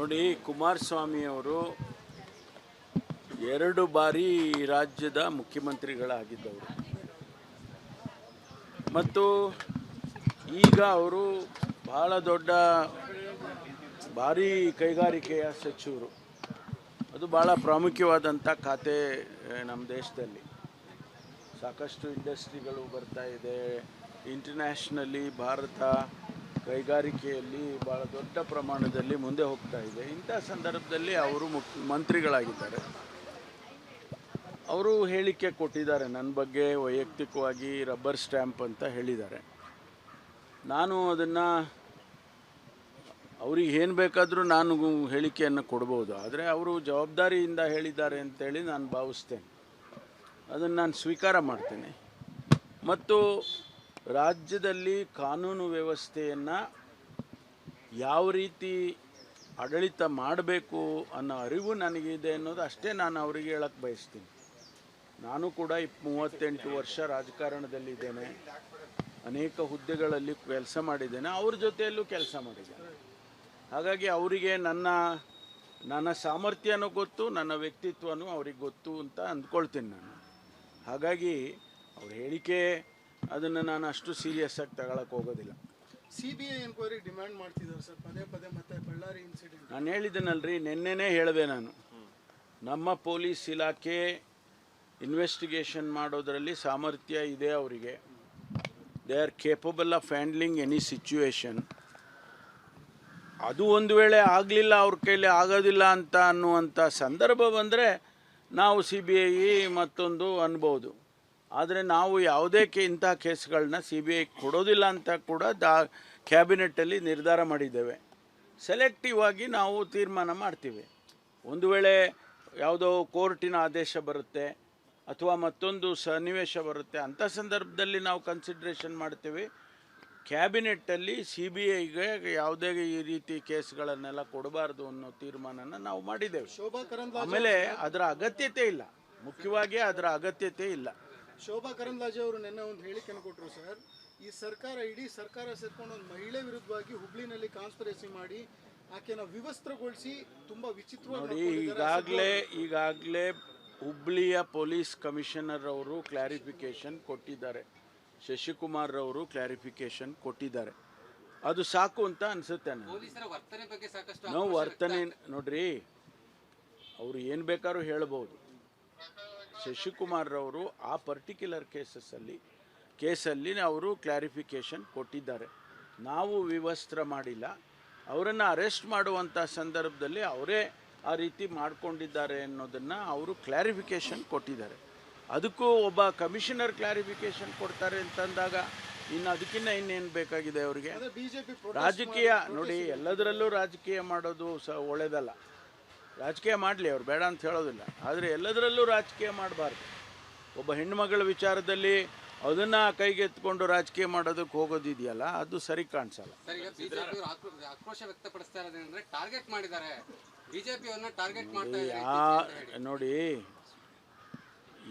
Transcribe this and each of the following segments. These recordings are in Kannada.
ನೋಡಿ, ಕುಮಾರಸ್ವಾಮಿ ಅವರು 2 ಬಾರಿ ರಾಜ್ಯದ ಮುಖ್ಯಮಂತ್ರಿಗಳಾಗಿದ್ದವರು ಮತ್ತು ಈಗ ಅವರು ಬಹಳ ದೊಡ್ಡ ಭಾರಿ ಕೈಗಾರಿಕೆಯ ಸಚಿವರು. ಅದು ಭಾಳ ಪ್ರಾಮುಖ್ಯವಾದಂಥ ಖಾತೆ. ನಮ್ಮ ದೇಶದಲ್ಲಿ ಸಾಕಷ್ಟು ಇಂಡಸ್ಟ್ರಿಗಳು ಬರ್ತಾ ಇದೆ. ಇಂಟರ್ನ್ಯಾಷನಲಿ ಭಾರತ ಕೈಗಾರಿಕೆಯಲ್ಲಿ ಭಾಳ ದೊಡ್ಡ ಪ್ರಮಾಣದಲ್ಲಿ ಮುಂದೆ ಹೋಗ್ತಾ ಇದೆ. ಇಂಥ ಸಂದರ್ಭದಲ್ಲಿ ಅವರು ಮಂತ್ರಿಗಳಾಗಿದ್ದಾರೆ. ಅವರು ಹೇಳಿಕೆ ಕೊಟ್ಟಿದ್ದಾರೆ ನನ್ನ ಬಗ್ಗೆ ವೈಯಕ್ತಿಕವಾಗಿ, ರಬ್ಬರ್ ಸ್ಟ್ಯಾಂಪ್ ಅಂತ ಹೇಳಿದ್ದಾರೆ. ನಾನು ಅದನ್ನು ಅವ್ರಿಗೆ ಏನು ಬೇಕಾದರೂ ನಾನು ಹೇಳಿಕೆಯನ್ನು ಕೊಡ್ಬೋದು. ಆದರೆ ಅವರು ಜವಾಬ್ದಾರಿಯಿಂದ ಹೇಳಿದ್ದಾರೆ ಅಂತೇಳಿ ನಾನು ಭಾವಿಸ್ತೇನೆ. ಅದನ್ನು ನಾನು ಸ್ವೀಕಾರ ಮಾಡ್ತೇನೆ. ಮತ್ತು ರಾಜ್ಯದಲ್ಲಿ ಕಾನೂನು ವ್ಯವಸ್ಥೆಯನ್ನು ಯಾವ ರೀತಿ ಆಡಳಿತ ಮಾಡಬೇಕು ಅನ್ನೋ ಅರಿವು ನನಗಿದೆ ಅನ್ನೋದು ಅಷ್ಟೇ ನಾನು ಅವರಿಗೆ ಹೇಳಕ್ಕೆ ಬಯಸ್ತೀನಿ. ನಾನು ಕೂಡ 38 ವರ್ಷ ರಾಜಕಾರಣದಲ್ಲಿದ್ದೇನೆ. ಅನೇಕ ಹುದ್ದೆಗಳಲ್ಲಿ ಕೆಲಸ ಮಾಡಿದ್ದೇನೆ. ಅವ್ರ ಜೊತೆಯಲ್ಲೂ ಕೆಲಸ ಮಾಡಿದ್ದೇನೆ. ಹಾಗಾಗಿ ಅವರಿಗೆ ನನ್ನ ಸಾಮರ್ಥ್ಯನೂ ಗೊತ್ತು, ನನ್ನ ವ್ಯಕ್ತಿತ್ವನೂ ಅವ್ರಿಗೆ ಗೊತ್ತು ಅಂತ ಅಂದ್ಕೊಳ್ತೀನಿ ನಾನು. ಹಾಗಾಗಿ ಅವ್ರ ಹೇಳಿಕೆ ಅದನ್ನು ನಾನು ಅಷ್ಟು ಸೀರಿಯಸ್ ಆಗಿ ತಗೊಳಕ್ಕೆ ಹೋಗೋದಿಲ್ಲ. CBI ಎನ್ಕ್ವೈರಿ ಡಿಮ್ಯಾಂಡ್ ಮಾಡ್ತಿದ್ದಾರೆ ಸರ್, ಪದೇ ಪದೇ. ಮತ್ತೆ ಬಳ್ಳಾರಿ ಇನ್ಸಿಡೆಂಟ್ ನಾನು ಹೇಳಿದ್ದೇನಲ್ರಿ, ನಿನ್ನೆನೇ ಹೇಳಿದೆ ನಾನು. ನಮ್ಮ ಪೊಲೀಸ್ ಇಲಾಖೆ ಇನ್ವೆಸ್ಟಿಗೇಷನ್ ಮಾಡೋದರಲ್ಲಿ ಸಾಮರ್ಥ್ಯ ಇದೆ ಅವರಿಗೆ. They are capable of handling any situation. ಅದು ಒಂದು ವೇಳೆ ಆಗಲಿಲ್ಲ, ಅವ್ರ ಕೈಲಿ ಆಗೋದಿಲ್ಲ ಅಂತ ಅನ್ನುವಂಥ ಸಂದರ್ಭ ಬಂದರೆ ನಾವು CBI ಮತ್ತೊಂದು ಅನ್ಬೋದು. ಆದರೆ ನಾವು ಯಾವುದೇ ಇಂಥ ಕೇಸ್ಗಳನ್ನ CBI ಕೊಡೋದಿಲ್ಲ ಅಂತ ಕೂಡ ಕ್ಯಾಬಿನೆಟ್ಟಲ್ಲಿ ನಿರ್ಧಾರ ಮಾಡಿದ್ದೇವೆ. ಸೆಲೆಕ್ಟಿವ್ ಆಗಿ ನಾವು ತೀರ್ಮಾನ ಮಾಡ್ತೀವಿ. ಒಂದು ವೇಳೆ ಯಾವುದೋ ಕೋರ್ಟಿನ ಆದೇಶ ಬರುತ್ತೆ ಅಥವಾ ಮತ್ತೊಂದು ಸನ್ನಿವೇಶ ಬರುತ್ತೆ, ಅಂಥ ಸಂದರ್ಭದಲ್ಲಿ ನಾವು ಕನ್ಸಿಡ್ರೇಷನ್ ಮಾಡ್ತೀವಿ. ಕ್ಯಾಬಿನೆಟ್ಟಲ್ಲಿ CBIಗೆ ಯಾವುದೇ ಈ ರೀತಿ ಕೇಸ್ಗಳನ್ನೆಲ್ಲ ಕೊಡಬಾರ್ದು ಅನ್ನೋ ತೀರ್ಮಾನನ ನಾವು ಮಾಡಿದ್ದೇವೆ. ಆಮೇಲೆ ಅದರ ಅಗತ್ಯತೆ ಇಲ್ಲ, ಮುಖ್ಯವಾಗಿ ಅದರ ಅಗತ್ಯತೆ ಇಲ್ಲ. ಶೋಭಾ ಕರಂದ್ಲಾಜೆ ಅವರು ನಿನ್ನೆ ಒಂದು ಹೇಳಿಕೆಯನ್ನು ಕೊಟ್ಟರು ಸರ್. ಈ ಸರ್ಕಾರ, ಇಡೀ ಸರ್ಕಾರ ಸೇರ್ಕೊಂಡು ಒಂದು ಮಹಿಳೆ ವಿರುದ್ಧವಾಗಿ ಹುಬ್ಳಿನಲ್ಲಿ ಕಾನ್ಸ್ಪಿರಸಿ ಮಾಡಿ ಆಕೆನ ವಿವಸ್ತ್ರಗೊಳಿಸಿ ತುಂಬ ವಿಚಿತ್ರವಾಗಿ ಈಗಾಗಲೇ ಹುಬ್ಳಿಯ ಪೊಲೀಸ್ ಕಮಿಷನರ್ ಅವರು ಕ್ಲಾರಿಫಿಕೇಶನ್ ಕೊಟ್ಟಿದ್ದಾರೆ. ಶಶಿಕುಮಾರ್ ಅವರು ಕ್ಲಾರಿಫಿಕೇಶನ್ ಕೊಟ್ಟಿದ್ದಾರೆ. ಅದು ಸಾಕು ಅಂತ ಅನಿಸುತ್ತೆ ನಾವು ವರ್ತನೆ ನೋಡ್ರಿ, ಅವರು ಏನು ಬೇಕಾದ್ರೂ ಹೇಳ್ಬೋದು. ಶಶಿಕುಮಾರ್ ಅವರು ಆ ಪರ್ಟಿಕ್ಯುಲರ್ ಕೇಸಲ್ಲಿ ಅವರು ಕ್ಲಾರಿಫಿಕೇಶನ್ ಕೊಟ್ಟಿದ್ದಾರೆ. ನಾವು ವಿವಸ್ತ್ರ ಮಾಡಿಲ್ಲ. ಅವರನ್ನು ಅರೆಸ್ಟ್ ಮಾಡುವಂಥ ಸಂದರ್ಭದಲ್ಲಿ ಅವರೇ ಆ ರೀತಿ ಮಾಡಿಕೊಂಡಿದ್ದಾರೆ ಅನ್ನೋದನ್ನು ಅವರು ಕ್ಲಾರಿಫಿಕೇಶನ್ ಕೊಟ್ಟಿದ್ದಾರೆ. ಅದಕ್ಕೂ ಒಬ್ಬ ಕಮಿಷನರ್ ಕ್ಲಾರಿಫಿಕೇಶನ್ ಕೊಡ್ತಾರೆ ಅಂತಂದಾಗ ಇನ್ನು ಅದಕ್ಕಿಂತ ಇನ್ನೇನು ಬೇಕಾಗಿದೆ ಅವರಿಗೆ? ರಾಜಕೀಯ ನೋಡಿ, ಎಲ್ಲದರಲ್ಲೂ ರಾಜಕೀಯ ಮಾಡೋದು ಒಳ್ಳೆಯದಲ್ಲ. ರಾಜಕೀಯ ಮಾಡಲಿ, ಅವ್ರು ಬೇಡ ಅಂತ ಹೇಳೋದಿಲ್ಲ. ಆದರೆ ಎಲ್ಲದರಲ್ಲೂ ರಾಜಕೀಯ ಮಾಡಬಾರ್ದು. ಒಬ್ಬ ಹೆಣ್ಣುಮಗಳ ವಿಚಾರದಲ್ಲಿ ಅದನ್ನು ಕೈಗೆತ್ಕೊಂಡು ರಾಜಕೀಯ ಮಾಡೋದಕ್ಕೆ ಹೋಗೋದಿದೆಯಲ್ಲ, ಅದು ಸರಿ ಕಾಣಿಸಲ್ಲ. ಆಕ್ರೋಶ ವ್ಯಕ್ತಪಡಿಸ್ತಾ ಇರೋದಂದ್ರೆ ಟಾರ್ಗೆಟ್ ಮಾಡಿದ್ದಾರೆ, ಬಿಜೆಪಿಯನ್ನ ಟಾರ್ಗೆಟ್ ಮಾಡ್ತಾ ನೋಡಿ,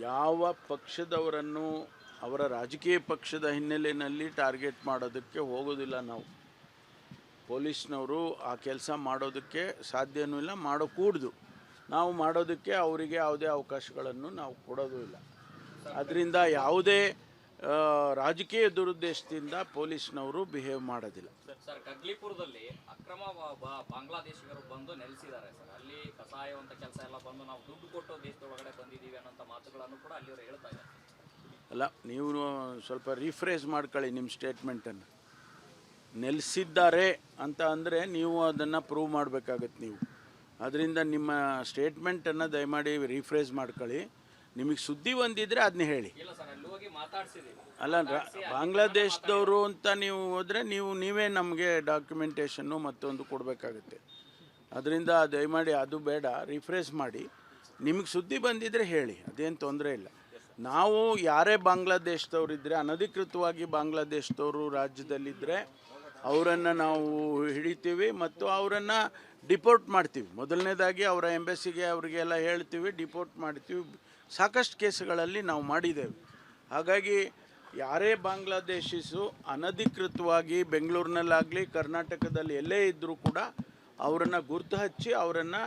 ಯಾವ ಪಕ್ಷದವರನ್ನು ಅವರ ರಾಜಕೀಯ ಪಕ್ಷದ ಹಿನ್ನೆಲೆಯಲ್ಲಿ ಟಾರ್ಗೆಟ್ ಮಾಡೋದಕ್ಕೆ ಹೋಗೋದಿಲ್ಲ ನಾವು. ಪೊಲೀಸ್ನವರು ಆ ಕೆಲಸ ಮಾಡೋದಕ್ಕೆ ಸಾಧ್ಯವೂ ಇಲ್ಲ, ಮಾಡೋಕೂಡ್ದು. ನಾವು ಮಾಡೋದಕ್ಕೆ ಅವರಿಗೆ ಯಾವುದೇ ಅವಕಾಶಗಳನ್ನು ನಾವು ಕೊಡೋದು ಇಲ್ಲ. ಅದರಿಂದ ಯಾವುದೇ ರಾಜಕೀಯ ದುರುದ್ದೇಶದಿಂದ ಪೊಲೀಸ್ನವರು ಬಿಹೇವ್ ಮಾಡೋದಿಲ್ಲ. ಸರ್, ಕಗ್ಲಿಪುರದಲ್ಲಿ ಅಕ್ರಮ ಬಾಂಗ್ಲಾದೇಶಿಗರು ಬಂದು ನೆಲೆಸಿದ್ದಾರೆ ಸರ್. ಅಲ್ಲಿ ಕಸಾಯುವಂಥ ಕೆಲಸ ಎಲ್ಲ ಬಂದು ನಾವು ದುಡ್ಡು ಕೊಟ್ಟು ದೇಶದೊಳಗಡೆ ಬಂದಿದ್ದೀವಿ ಅನ್ನೋಂಥ ಮಾತುಗಳನ್ನು ಕೂಡ ಅಲ್ಲಿಯವರು ಹೇಳ್ತಾ ಇದ್ದಾರೆ. ಅಲ್ಲ, ನೀವು ಸ್ವಲ್ಪ ರೀಫ್ರೇಸ್ ಮಾಡ್ಕೊಳ್ಳಿ ನಿಮ್ಮ ಸ್ಟೇಟ್ಮೆಂಟನ್ನು. ನೆಲೆಸಿದ್ದಾರೆ ಅಂತ ಅಂದರೆ ನೀವು ಅದನ್ನು ಪ್ರೂವ್ ಮಾಡಬೇಕಾಗತ್ತೆ ನೀವು. ಅದರಿಂದ ನಿಮ್ಮ ಸ್ಟೇಟ್ಮೆಂಟನ್ನು ದಯಮಾಡಿ ರೀಫ್ರೇಸ್ ಮಾಡ್ಕೊಳ್ಳಿ. ನಿಮಗೆ ಸುದ್ದಿ ಬಂದಿದ್ದರೆ ಅದನ್ನ ಹೇಳಿ. ಅಲ್ಲ, ಬಾಂಗ್ಲಾದೇಶದವರು ಅಂತ ನೀವು ಹೋದರೆ ನೀವೇ ನಮಗೆ ಡಾಕ್ಯುಮೆಂಟೇಷನ್ನು ಮತ್ತೊಂದು ಕೊಡಬೇಕಾಗುತ್ತೆ. ಅದರಿಂದ ದಯಮಾಡಿ ಅದು ಬೇಡ, ರಿಫ್ರೆಶ್ ಮಾಡಿ. ನಿಮಗೆ ಸುದ್ದಿ ಬಂದಿದ್ದರೆ ಹೇಳಿ, ಅದೇನು ತೊಂದರೆ ಇಲ್ಲ. ನಾವು ಯಾರೇ ಬಾಂಗ್ಲಾದೇಶದವರಿದ್ದರೆ, ಅನಧಿಕೃತವಾಗಿ ಬಾಂಗ್ಲಾದೇಶದವರು ರಾಜ್ಯದಲ್ಲಿದ್ದರೆ ಅವರನ್ನು ನಾವು ಹಿಡಿತೀವಿ ಮತ್ತು ಅವರನ್ನು ಡಿಪೋರ್ಟ್ ಮಾಡ್ತೀವಿ. ಮೊದಲನೇದಾಗಿ ಅವರ ಎಂಬಸಿಗೆ ಅವರಿಗೆಲ್ಲ ಹೇಳ್ತೀವಿ, ಡಿಪೋರ್ಟ್ ಮಾಡ್ತೀವಿ. ಸಾಕಷ್ಟು ಕೇಸುಗಳಲ್ಲಿ ನಾವು ಮಾಡಿದ್ದೇವೆ. ಹಾಗಾಗಿ ಯಾರೇ ಬಾಂಗ್ಲಾದೇಶಿಸು ಅನಧಿಕೃತವಾಗಿ ಬೆಂಗಳೂರಿನಲ್ಲಾಗಲಿ ಕರ್ನಾಟಕದಲ್ಲಿ ಎಲ್ಲೇ ಇದ್ದರೂ ಕೂಡ ಅವರನ್ನು ಗುರ್ತು ಹಚ್ಚಿ ಅವರನ್ನು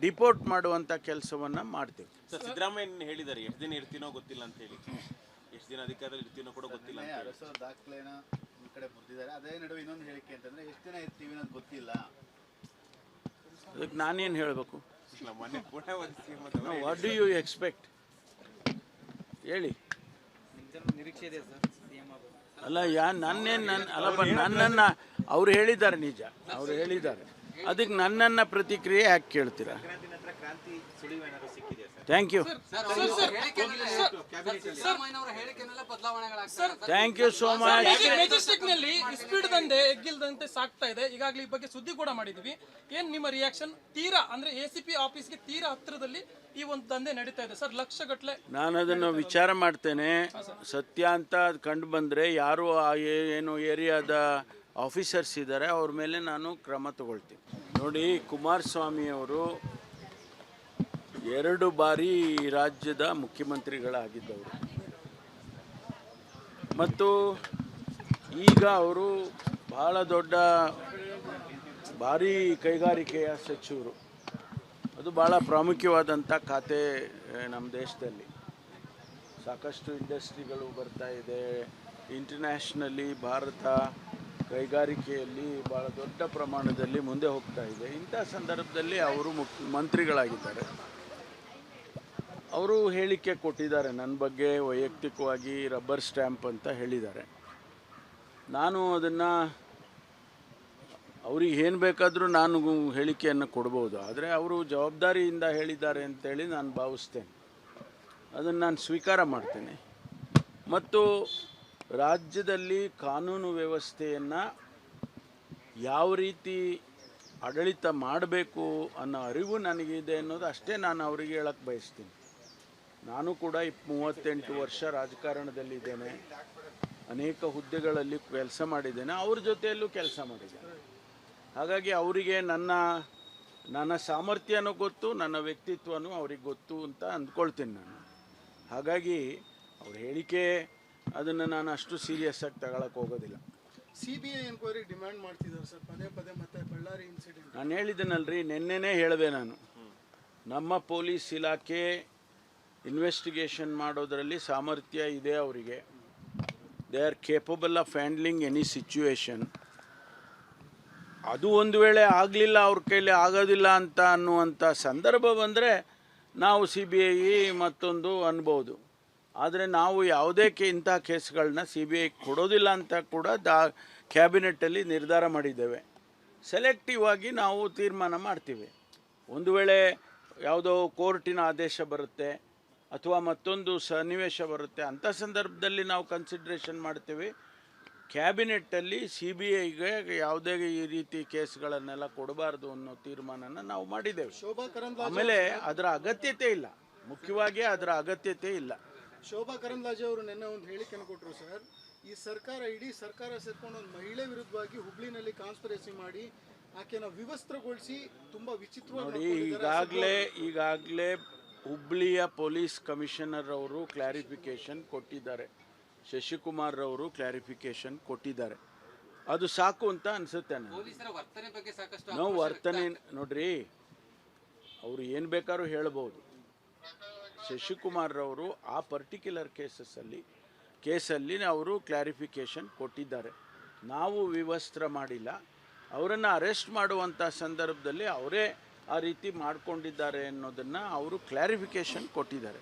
ಡಿಪೋರ್ಟ್ ಮಾಡುವಂಥ ಕೆಲಸವನ್ನು ಮಾಡ್ತೀವಿ. ಸರ್, ಸಿದ್ದರಾಮಯ್ಯ ಹೇಳಿದ್ದಾರೆ ಎಷ್ಟು ದಿನ ಇರ್ತೀನೋ ಗೊತ್ತಿಲ್ಲ ಅಂತ ಹೇಳಿ, ಎಷ್ಟು ದಿನ ಅಧಿಕಾರದಲ್ಲಿ ಇರ್ತೀನೋ ಕೂಡ ಗೊತ್ತಿಲ್ಲ ಅಂತ ಹೇಳಿ. ಅರಸು ದಾಖಲೆನ ಈ ಕಡೆ ಮುರಿದಿದ್ದಾರೆ. ಅದೇ ನಡುವೆ ಇನ್ನೊಂದು ಹೇಳಿಕೆ ಅಂತಂದ್ರೆ ಎಷ್ಟು ದಿನ ಇರ್ತೀವಿ ಅನ್ನೋದು ಗೊತ್ತಿಲ್ಲ. ಅದಕ್ಕೆ ನಾನೇನು ಹೇಳಬೇಕು? ಮೊನ್ನೆ Pune what do you expect ಹೇಳಿ. ನಿರೀಕ್ಷೆ ಇದೆ ಸರ್ ಸಿಎಂ ಅಲ್ಲ ಅಲ್ಲಪ್ಪ, ನನ್ನನ್ನು ಅವ್ರು ಹೇಳಿದ್ದಾರೆ, ನಿಜ ಅವ್ರು ಹೇಳಿದ್ದಾರೆ. ಅದಕ್ಕೆ ನನ್ನನ್ನು ಪ್ರತಿಕ್ರಿಯೆ ಯಾಕೆ ಕೇಳ್ತೀರಾ? ಕ್ರಾಂತಿ ಸುಳಿವು ಏನಾದ್ರು ಸಿಕ್ಕಿದೆಯಾ sir? Thank you, thank you so much. Majestic ನಲ್ಲಿ ಸ್ಪೀಡ್ ದಂಧೆ ಎಗ್ಗಿಲ್ದಂತೆ ಸಾಕ್ತಾ ಇದೆ. ಈಗಾಗಲೇ ಈ ಬಗ್ಗೆ ಸುದ್ದಿ ಕೂಡ ಮಾಡಿದ್ವಿ. ಏನ್ ನಿಮ್ಮ ರಿಯಾಕ್ಷನ್? ತೀರಾ ಅಂದ್ರೆ ACP ಆಫೀಸ್ಗೆ ತೀರಾ ಹತ್ತಿರದಲ್ಲಿ ಈ ಒಂದು ದಂಧೆ ನಡೀತಾ ಇದೆ ಸರ್, ಲಕ್ಷಗಟ್ಟಲೆ. ನಾನು ಅದನ್ನು ವಿಚಾರ ಮಾಡ್ತೇನೆ. ಸತ್ಯ ಅಂತ ಕಂಡು ಬಂದರೆ ಯಾರು ಏನು ಏರಿಯಾದ ಆಫೀಸರ್ಸ್ ಇದ್ದಾರೆ ಅವ್ರ ಮೇಲೆ ನಾನು ಕ್ರಮ ತಗೊಳ್ತೀನಿ. ನೋಡಿ, ಕುಮಾರಸ್ವಾಮಿಯವರು 2 ಬಾರಿ ರಾಜ್ಯದ ಮುಖ್ಯಮಂತ್ರಿಗಳಾಗಿದ್ದವರು ಮತ್ತು ಈಗ ಅವರು ಬಹಳ ದೊಡ್ಡ ಭಾರಿ ಕೈಗಾರಿಕೆಯ ಸಚಿವರು. ಅದು ಭಾಳ ಪ್ರಾಮುಖ್ಯವಾದಂಥ ಖಾತೆ ನಮ್ಮ ದೇಶದಲ್ಲಿ. ಸಾಕಷ್ಟು ಇಂಡಸ್ಟ್ರಿಗಳು ಬರ್ತಾ ಇದೆ. ಇಂಟರ್ನ್ಯಾಷನಲಿ ಭಾರತ ಕೈಗಾರಿಕೆಯಲ್ಲಿ ಭಾಳ ದೊಡ್ಡ ಪ್ರಮಾಣದಲ್ಲಿ ಮುಂದೆ ಹೋಗ್ತಾ ಇದೆ. ಇಂಥ ಸಂದರ್ಭದಲ್ಲಿ ಅವರು ಮಂತ್ರಿಗಳಾಗಿದ್ದಾರೆ. ಅವರು ಹೇಳಿಕೆ ಕೊಟ್ಟಿದ್ದಾರೆ ನನ್ನ ಬಗ್ಗೆ ವೈಯಕ್ತಿಕವಾಗಿ, ರಬ್ಬರ್ ಸ್ಟ್ಯಾಂಪ್ ಅಂತ ಹೇಳಿದ್ದಾರೆ. ನಾನು ಅದನ್ನು ಅವ್ರಿಗೆ ಏನು ಬೇಕಾದರೂ ನಾನು ಹೇಳಿಕೆಯನ್ನು ಕೊಡ್ಬೋದು. ಆದರೆ ಅವರು ಜವಾಬ್ದಾರಿಯಿಂದ ಹೇಳಿದ್ದಾರೆ ಅಂತೇಳಿ ನಾನು ಭಾವಿಸ್ತೇನೆ. ಅದನ್ನು ನಾನು ಸ್ವೀಕಾರ ಮಾಡ್ತೇನೆ. ಮತ್ತು ರಾಜ್ಯದಲ್ಲಿ ಕಾನೂನು ವ್ಯವಸ್ಥೆಯನ್ನು ಯಾವ ರೀತಿ ಆಡಳಿತ ಮಾಡಬೇಕು ಅನ್ನೋ ಅರಿವು ನನಗಿದೆ ಅನ್ನೋದು ಅಷ್ಟೇ ನಾನು ಅವರಿಗೆ ಹೇಳಕ್ಕೆ ಬಯಸ್ತೀನಿ. ನಾನು ಕೂಡ 38 ವರ್ಷ ರಾಜಕಾರಣದಲ್ಲಿದ್ದೇನೆ. ಅನೇಕ ಹುದ್ದೆಗಳಲ್ಲಿ ಕೆಲಸ ಮಾಡಿದ್ದೇನೆ. ಅವ್ರ ಜೊತೆಯಲ್ಲೂ ಕೆಲಸ ಮಾಡಿದ್ದೇನೆ. ಹಾಗಾಗಿ ಅವರಿಗೆ ನನ್ನ ಸಾಮರ್ಥ್ಯನೂ ಗೊತ್ತು, ನನ್ನ ವ್ಯಕ್ತಿತ್ವನೂ ಅವ್ರಿಗೆ ಗೊತ್ತು ಅಂತ ಅಂದ್ಕೊಳ್ತೀನಿ ನಾನು. ಹಾಗಾಗಿ ಅವ್ರ ಹೇಳಿಕೆ ಅದನ್ನು ನಾನು ಅಷ್ಟು ಸೀರಿಯಸ್ ಆಗಿ ತಗೊಳಕ್ಕೆ ಹೋಗೋದಿಲ್ಲ. CBI ಎನ್ಕ್ವೈರಿ ಡಿಮ್ಯಾಂಡ್ ಮಾಡ್ತಿದ್ದಾರೆ ಸರ್ ಪದೇ ಪದೇ. ಮತ್ತೆ ಬಳ್ಳಾರಿ ಇನ್ಸಿಡೆಂಟ್ ನಾನು ಹೇಳಿದ್ದೇನಲ್ರಿ, ನಿನ್ನೆನೇ ಹೇಳಿದೆ ನಾನು. ನಮ್ಮ ಪೊಲೀಸ್ ಇಲಾಖೆ ಇನ್ವೆಸ್ಟಿಗೇಷನ್ ಮಾಡೋದರಲ್ಲಿ ಸಾಮರ್ಥ್ಯ ಇದೆ ಅವರಿಗೆ. They are capable of handling any situation. ಅದು ಒಂದು ವೇಳೆ ಆಗಲಿಲ್ಲ, ಅವ್ರ ಕೈಲಿ ಆಗೋದಿಲ್ಲ ಅಂತ ಅನ್ನುವಂಥ ಸಂದರ್ಭ ಬಂದರೆ ನಾವು CBI ಮತ್ತೊಂದು ಅನ್ಬೋದು. ಆದರೆ ನಾವು ಯಾವುದೇ ಇಂಥ ಕೇಸ್ಗಳನ್ನ CBI ಕೊಡೋದಿಲ್ಲ ಅಂತ ಕೂಡ ಕ್ಯಾಬಿನೆಟ್ಟಲ್ಲಿ ನಿರ್ಧಾರ ಮಾಡಿದ್ದೇವೆ. ಸೆಲೆಕ್ಟಿವ್ ಆಗಿ ನಾವು ತೀರ್ಮಾನ ಮಾಡ್ತೀವಿ. ಒಂದು ವೇಳೆ ಯಾವುದೋ ಕೋರ್ಟಿನ ಆದೇಶ ಬರುತ್ತೆ ಅಥವಾ ಮತ್ತೊಂದು ಸನ್ನಿವೇಶ ಬರುತ್ತೆ, ಅಂಥ ಸಂದರ್ಭದಲ್ಲಿ ನಾವು ಕನ್ಸಿಡ್ರೇಷನ್ ಮಾಡ್ತೀವಿ. ಕ್ಯಾಬಿನೆಟ್ಟಲ್ಲಿ CBIಗೆ ಯಾವುದೇ ಈ ರೀತಿ ಕೇಸ್ಗಳನ್ನೆಲ್ಲ ಕೊಡಬಾರ್ದು ಅನ್ನೋ ತೀರ್ಮಾನನ ನಾವು ಮಾಡಿದ್ದೇವೆ. ಶೋಭಾ ಕರಂದ್ಲಾಜೆ ಆಮೇಲೆ ಅದರ ಅಗತ್ಯತೆ ಇಲ್ಲ, ಮುಖ್ಯವಾಗಿ ಅದರ ಅಗತ್ಯತೆ ಇಲ್ಲ. ಶೋಭಾ ಕರಂದ್ಲಾಜೆ ಅವರು ನಿನ್ನೆ ಒಂದು ಹೇಳಿಕೆಯನ್ನು ಕೊಟ್ಟರು ಸರ್. ಈ ಸರ್ಕಾರ, ಇಡೀ ಸರ್ಕಾರ ಸೇರ್ಕೊಂಡು ಒಂದು ಮಹಿಳೆ ವಿರುದ್ಧವಾಗಿ ಹುಬ್ಳಿನಲ್ಲಿ ಕಾನ್ಸ್ಪಿರಸಿ ಮಾಡಿ ಆಕೆನ ವಿವಸ್ತ್ರಗೊಳಿಸಿ ತುಂಬ ವಿಚಿತ್ರವಾಗಿ ನೋಡಿ, ಈಗಾಗಲೇ ಹುಬ್ಳಿಯ ಪೊಲೀಸ್ ಕಮಿಷನರ್ ಅವರು ಕ್ಲಾರಿಫಿಕೇಷನ್ ಕೊಟ್ಟಿದ್ದಾರೆ. ಶಶಿಕುಮಾರ್ ಅವರು ಕ್ಲಾರಿಫಿಕೇಷನ್ ಕೊಟ್ಟಿದ್ದಾರೆ. ಅದು ಸಾಕು ಅಂತ ಅನಿಸುತ್ತೆ ನನಗೆ. ನಾವು ವರ್ತನೆ ನೋಡ್ರಿ, ಅವರು ಏನು ಬೇಕಾದ್ರೂ ಹೇಳ್ಬೋದು. ಶಶಿಕುಮಾರ್ ಅವರು ಆ ಪರ್ಟಿಕ್ಯುಲರ್ ಕೇಸಲ್ಲಿ ಅವರು ಕ್ಲಾರಿಫಿಕೇಷನ್ ಕೊಟ್ಟಿದ್ದಾರೆ. ನಾವು ವಿವಸ್ತ್ರ ಮಾಡಿಲ್ಲ. ಅವರನ್ನು ಅರೆಸ್ಟ್ ಮಾಡುವಂಥ ಸಂದರ್ಭದಲ್ಲಿ ಅವರೇ ಆ ರೀತಿ ಮಾಡಿಕೊಂಡಿದ್ದಾರೆ ಅನ್ನೋದನ್ನು ಅವರು ಕ್ಲಾರಿಫಿಕೇಷನ್ ಕೊಟ್ಟಿದ್ದಾರೆ.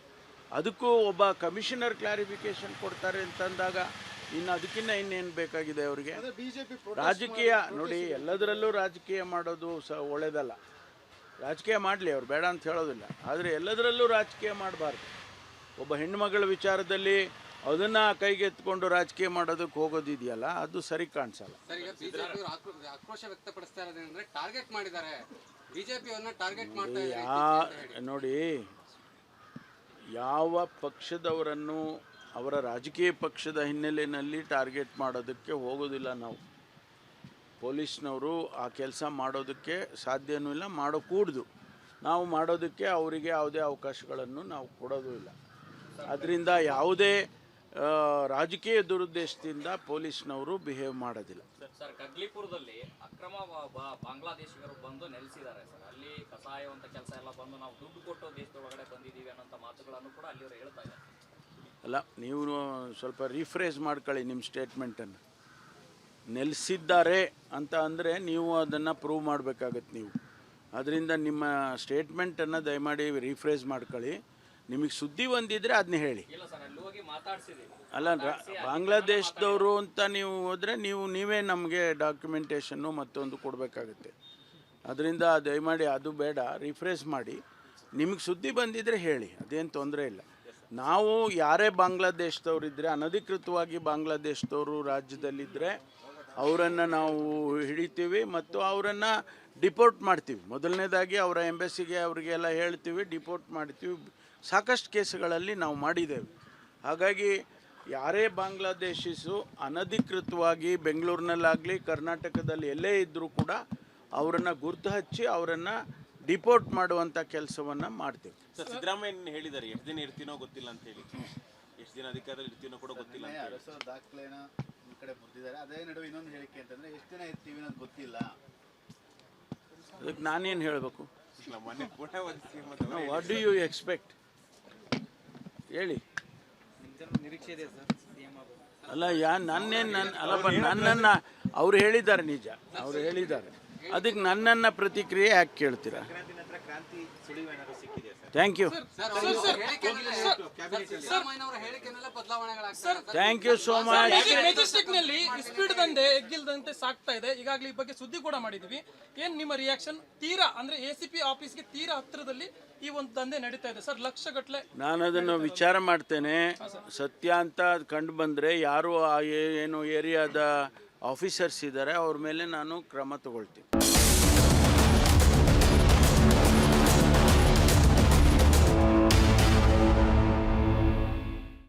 ಅದಕ್ಕೂ ಒಬ್ಬ ಕಮಿಷನರ್ ಕ್ಲಾರಿಫಿಕೇಷನ್ ಕೊಡ್ತಾರೆ ಅಂತಂದಾಗ ಇನ್ನು ಅದಕ್ಕಿಂತ ಇನ್ನೇನು ಬೇಕಾಗಿದೆ ಅವರಿಗೆ? ರಾಜಕೀಯ ನೋಡಿ, ಎಲ್ಲದರಲ್ಲೂ ರಾಜಕೀಯ ಮಾಡೋದು ಒಳ್ಳೆಯದಲ್ಲ. ರಾಜಕೀಯ ಮಾಡಲಿ, ಅವ್ರು ಬೇಡ ಅಂತ ಹೇಳೋದಿಲ್ಲ. ಆದರೆ ಎಲ್ಲದರಲ್ಲೂ ರಾಜಕೀಯ ಮಾಡಬಾರ್ದು. ಒಬ್ಬ ಹೆಣ್ಣುಮಗಳ ವಿಚಾರದಲ್ಲಿ ಅದನ್ನು ಕೈಗೆತ್ಕೊಂಡು ರಾಜಕೀಯ ಮಾಡೋದಕ್ಕೆ ಹೋಗೋದಿದೆಯಲ್ಲ, ಅದು ಸರಿ ಕಾಣಿಸಲ್ಲ. ಆಕ್ರೋಶ ವ್ಯಕ್ತಪಡಿಸ್ತಾ ಇರೋದಂದ್ರೆ ಟಾರ್ಗೆಟ್ ಮಾಡಿದ್ದಾರೆ, ಬಿಜೆಪಿಯವ್ರನ್ನ ಟಾರ್ಗೆಟ್ ಮಾಡ್ತಾ ನೋಡಿ, ಯಾವ ಪಕ್ಷದವರನ್ನು ಅವರ ರಾಜಕೀಯ ಪಕ್ಷದ ಹಿನ್ನೆಲೆಯಲ್ಲಿ ಟಾರ್ಗೆಟ್ ಮಾಡೋದಕ್ಕೆ ಹೋಗೋದಿಲ್ಲ ನಾವು. ಪೊಲೀಸ್ನವರು ಆ ಕೆಲಸ ಮಾಡೋದಕ್ಕೆ ಸಾಧ್ಯವೂ ಇಲ್ಲ, ಮಾಡೋಕೂಡ್ದು. ನಾವು ಮಾಡೋದಕ್ಕೆ ಅವರಿಗೆ ಯಾವುದೇ ಅವಕಾಶಗಳನ್ನು ನಾವು ಕೊಡೋದು ಇಲ್ಲ. ಅದರಿಂದ ಯಾವುದೇ ರಾಜಕೀಯ ದುರುದ್ದೇಶದಿಂದ ಪೊಲೀಸ್ನವರು ಬಿಹೇವ್ ಮಾಡೋದಿಲ್ಲ. ಸರ್, ಕಗ್ಲಿಪುರದಲ್ಲಿ ಅಕ್ರಮ ಬಾಂಗ್ಲಾದೇಶಿಗರು ಬಂದು ನೆಲೆಸಿದ್ದಾರೆ ಸರ್. ಅಲ್ಲಿ ಕಸಾಯುವಂತ ಕೆಲಸ ಎಲ್ಲ ಬಂದು ನಾವು ದುಡ್ಡು ಕೊಟ್ಟು ದೇಶದೊಳಗಡೆ ಬಂದಿದ್ದೀವಿ ಅನ್ನೋಂಥ ಮಾತುಗಳನ್ನು ಕೂಡ ಅಲ್ಲಿಯವರು ಹೇಳ್ತಾ ಇದ್ದಾರೆ. ಅಲ್ಲ, ನೀವು ಸ್ವಲ್ಪ ರೀಫ್ರೇಸ್ ಮಾಡ್ಕೊಳ್ಳಿ ನಿಮ್ಮ ಸ್ಟೇಟ್ಮೆಂಟನ್ನು. ನೆಲೆಸಿದ್ದಾರೆ ಅಂತ ಅಂದರೆ ನೀವು ಅದನ್ನು ಪ್ರೂವ್ ಮಾಡಬೇಕಾಗತ್ತೆ ನೀವು. ಅದರಿಂದ ನಿಮ್ಮ ಸ್ಟೇಟ್ಮೆಂಟನ್ನು ದಯಮಾಡಿ ರೀಫ್ರೇಸ್ ಮಾಡ್ಕೊಳ್ಳಿ. ನಿಮಗೆ ಸುದ್ದಿ ಬಂದಿದ್ದರೆ ಅದನ್ನ ಹೇಳಿ. ಇಲ್ಲ ಸರ್, ಅಲ್ಲಿ ಹೋಗಿ ಮಾತಾಡ್ಸಿದ್ದೀವಿ. ಅಲ್ಲ, ಬಾಂಗ್ಲಾದೇಶದವರು ಅಂತ ನೀವು ಹೋದರೆ ನೀವೇ ನಮಗೆ ಡಾಕ್ಯುಮೆಂಟೇಷನ್ನು ಮತ್ತೊಂದು ಕೊಡಬೇಕಾಗುತ್ತೆ. ಅದರಿಂದ ದಯಮಾಡಿ ಅದು ಬೇಡ, ರಿಫ್ರೆಶ್ ಮಾಡಿ. ನಿಮಗೆ ಸುದ್ದಿ ಬಂದಿದ್ದರೆ ಹೇಳಿ, ಅದೇನು ತೊಂದರೆ ಇಲ್ಲ. ನಾವು ಯಾರೇ ಬಾಂಗ್ಲಾದೇಶದವರಿದ್ದರೆ, ಅನಧಿಕೃತವಾಗಿ ಬಾಂಗ್ಲಾದೇಶದವರು ರಾಜ್ಯದಲ್ಲಿದ್ದರೆ ಅವರನ್ನು ನಾವು ಹಿಡಿತೀವಿ ಮತ್ತು ಅವರನ್ನು ಡಿಪೋರ್ಟ್ ಮಾಡ್ತೀವಿ. ಮೊದಲನೇದಾಗಿ ಅವರ ಎಂಬಸಿಗೆ ಅವರಿಗೆಲ್ಲ ಹೇಳ್ತೀವಿ, ಡಿಪೋರ್ಟ್ ಮಾಡ್ತೀವಿ. ಸಾಕಷ್ಟು ಕೇಸುಗಳಲ್ಲಿ ನಾವು ಮಾಡಿದ್ದೇವೆ. ಹಾಗಾಗಿ ಯಾರೇ ಬಾಂಗ್ಲಾದೇಶಿಸು ಅನಧಿಕೃತವಾಗಿ ಬೆಂಗಳೂರಿನಲ್ಲಾಗಲಿ ಕರ್ನಾಟಕದಲ್ಲಿ ಎಲ್ಲೇ ಇದ್ದರೂ ಕೂಡ ಅವರನ್ನು ಗುರ್ತು ಹಚ್ಚಿ ಅವರನ್ನು ಡಿಪೋರ್ಟ್ ಮಾಡುವಂಥ ಕೆಲಸವನ್ನು ಮಾಡ್ತೀವಿ. ಸರ್, ಸಿದ್ದರಾಮಯ್ಯ ಹೇಳಿದ್ದಾರೆ ಎಷ್ಟು ದಿನ ಇರ್ತೀನೋ ಗೊತ್ತಿಲ್ಲ ಅಂತ ಹೇಳಿ. ಎಷ್ಟು ದಿನ ಅಧಿಕಾರದಲ್ಲಿ ಇರ್ತೀನೋ ಕೂಡ ಗೊತ್ತಿಲ್ಲ ಅಂತ ಹೇಳಿ. ಅರಸೋ ದಾಖಲೆನ ಈ ಕಡೆ ಬರ್ದಿದ್ದಾರೆ. ಅದೇ ನಡುವೆ ಇನ್ನೊಂದು ಹೇಳಿಕೆ ಅಂತಂದ್ರೆ ಎಷ್ಟು ದಿನ ಇರ್ತೀವಿ ಅನ್ನೋದು ಗೊತ್ತಿಲ್ಲ. ಅದಕ್ಕೆ ನಾನೇನು ಹೇಳಬೇಕು? ಮೊನ್ನೆ ಕೂಡ ಒಂದು CM what do you expect ಹೇಳಿ. ನಿರೀಕ್ಷೆ ಇದೆ ಸರ್ ಸಿಎಂ ಅವರು. ಅಲ್ಲ, ಅಲ್ಲಪ್ಪ, ನನ್ನನ್ನು ಅವ್ರು ಹೇಳಿದ್ದಾರೆ, ನಿಜ ಅವ್ರು ಹೇಳಿದ್ದಾರೆ. ಅದಕ್ಕೆ ನನ್ನನ್ನು ಪ್ರತಿಕ್ರಿಯೆ ಯಾಕೆ ಕೇಳ್ತೀರಾ? ಥ್ಯಾಂಕ್ ಯು, ಸಿದ್ದರಾಮಯ್ಯನವರ ಹೇಳಿಕೆನಲ್ಲೇ ಬದಲಾವಣೆಗಳಾಗ್ತವೆ. Thank you so much. Majestic ನಲ್ಲಿ ಸ್ಪೀಡ್ ದಂಧೆ ಎಗ್ಗಿಲ್ದಂತೆ ಸಾಕ್ತಾ ಇದೆ. ಈಗಾಗಲೇ ಈ ಬಗ್ಗೆ ಸುದ್ದಿ ಕೂಡ ಮಾಡಿದೀವಿ. ಏನ್ ನಿಮ್ಮ ರಿಯಾಕ್ಷನ್? ತೀರಾ ಅಂದ್ರೆ ಎಸಿಪಿ ಆಫೀಸ್ಗೆ ತೀರಾ ಹತ್ತಿರದಲ್ಲಿ ಈ ಒಂದು ದಂಧೆ ನಡೀತಾ ಇದೆ ಸರ್, ಲಕ್ಷಗಟ್ಟಲೆ. ನಾನು ಅದನ್ನು ವಿಚಾರ ಮಾಡ್ತೇನೆ. ಸತ್ಯ ಅಂತ ಕಂಡು ಬಂದರೆ ಯಾರು ಏನು ಏರಿಯಾದ ಆಫೀಸರ್ಸ್ ಇದ್ದಾರೆ ಅವ್ರ ಮೇಲೆ ನಾನು ಕ್ರಮ ತಗೊಳ್ತೀನಿ.